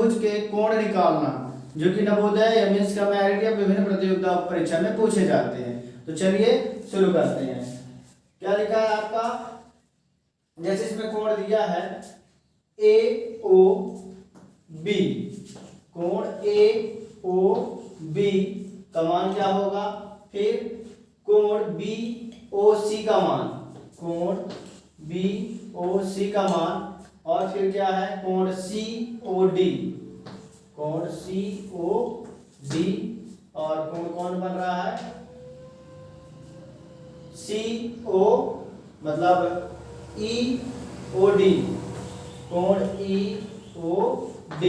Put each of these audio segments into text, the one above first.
त्रिभुज के कोण निकालना, जो कि नवोदय या मेंस का मेरिट या विभिन्न प्रतियोगिता परीक्षा में पूछे जाते हैं। तो चलिए शुरू करते हैं। क्या लिखा है आपका, जैसे इसमें कोण दिया है AOB, कोण AOB का मान क्या होगा, फिर कोण BOC का मान, कोण BOC का मान, और फिर क्या है कोण COD, कोण COD, और कोण कौन बन रहा है CO मतलब EOD, कोण EOD,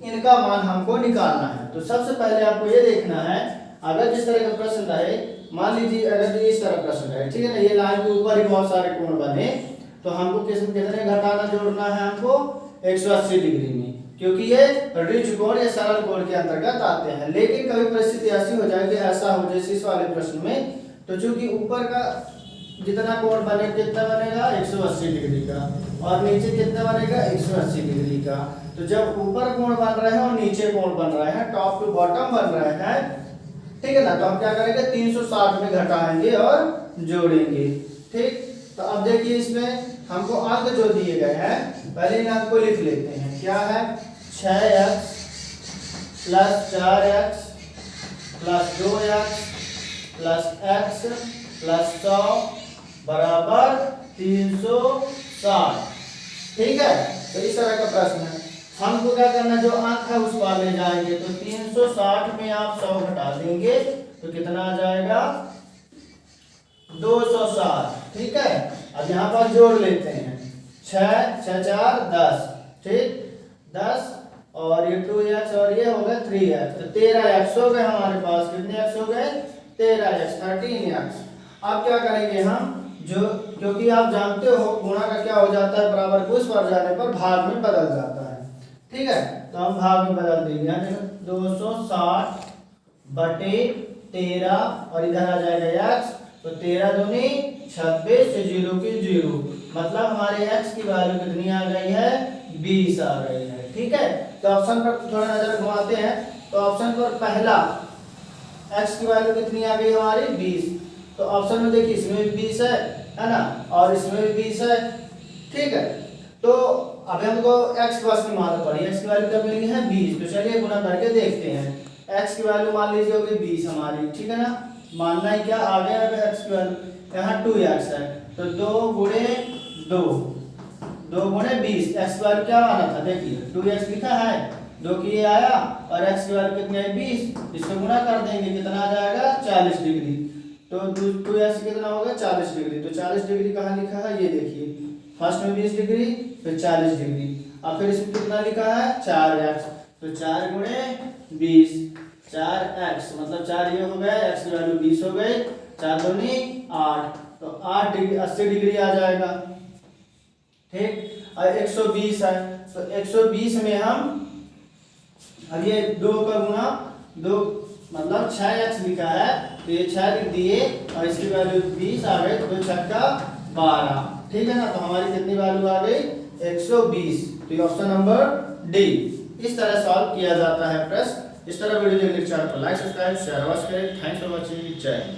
इनका मान हमको निकालना है। तो सबसे पहले आपको ये देखना है, अगर जिस तरह का प्रश्न रहे, मान लीजिए अगर इस तरह प्रश्न रहे, ठीक है ना, ये लाइन के ऊपर ही बहुत सारे कोण बने, तो हमको कितने घटाना जोड़ना है, हमको 180 डिग्री में, क्योंकि ये ऋज कोण या सरल कोण के अंतर्गत आते हैं। लेकिन कभी परिस्थिति ऐसी हो जाए कि ऐसा हो जैसे इस वाले प्रश्न में, तो चूंकि ऊपर का जितना कोण बने कितना बनेगा 180 डिग्री का, और नीचे कितना बनेगा 180 डिग्री का। तो जब ऊपर कोण बन रहे हैं और नीचे कोण बन रहे हैं, टॉप टू बॉटम बन रहे हैं, ठीक है ना, तो हम क्या करेंगे 360 में घटाएंगे और जोड़ेंगे। ठीक, तो अब देखिए इसमें हमको अंक जो दिए गए हैं, पहले इन अंक को लिख लेते हैं। क्या है 6x plus 4x plus 2x plus x plus 100 बराबर 360। ठीक है, तो इस तरह का प्रश्न है। हमको क्या करना, जो अंक है उस पार ले जाएंगे, तो 360 में आप 100 घटा देंगे तो कितना आ जाएगा 260। ठीक है, अब यहाँ पर जोड़ लेते हैं, 6 6 4 10, ठीक 10, और ये 2x और ये हो गए 3x, तो 13x हो गए हमारे पास। कितने x हो गए 13x, 13x। अब क्या करेंगे हम, जो क्योंकि आप जानते हो गुणा का क्या हो जाता है, बराबर को उस पर जाने पर भाग में बदल जाता है। ठीक है, तो हम भाग में बदल देंगे, 260 बटे 13, और इधर आ जाएगा x, तो 13 दूनी 26, 0 की 0, मतलब हमारे x की वैल्यू कितनी आ गई है 20 आ गई है। ठीक है, तो ऑप्शन पर थोड़ा नजर घुमाते हैं, तो ऑप्शन पर पहला x की वैल्यू कितनी आ गई हमारी 20, तो ऑप्शन में देखिए इसमें भी 20 है ना, और इसमें भी 20 है। ठीक है, तो अभी हमको x की वैल्यू मालूम पड़ी, x की वैल्यू क्या मिली है 20, तो चलिए गुणा करके देखते हैं। x की वैल्यू मान लीजिए होगी 20 हमारी, ठीक है ना, मानना ही क्या आ गया है x की वैल्यू, यहाँ 2x है, तो 2 गुणे 2 गुणे 20, x की वैल्यू क्या माना था, देखिए 2x लिखा है, 2 की ये आया, और x की वैल्यू कितनी है 20, इसको गुणा कर देंगे, कितना आ जाएगा 40 डिग्री, तो 2x कितना होगा 40 डिग्री। तो 40 डिग्री कहाँ लिखा है, ये देखिए, फर्स्ट में 20 डिग्री फिर 40 डिग्री, और फिर इसमें कितना लिखा है 4x, तो 4 गुणे 20 4x, मतलब 4 ये हो गया, x की वैल्यू 20 हो गई, 4 दूनी 8, तो 8 डिग्री 80 डिग्री आ जाएगा। ठीक, और 120 है, तो 120 में हम अब ये 2 का गुणा 2 मतलब 6x लिखा है, तो ये 6 लिख दिए, और इसकी वैल्यू 20 आ गई, तो 6 का 12। ठीक है ना, तो हमारी कितनी वैल्यू आ गई 120, तो ये ऑप्शन नंबर डी। इस तरह सॉल्व किया जाता है प्रश्न। इस तरह वीडियो देखने के लिए चैनल को लाइक सब्सक्राइब शेयर अवश्य करें। थैंक्स फॉर वॉचिंग, जय हिंद।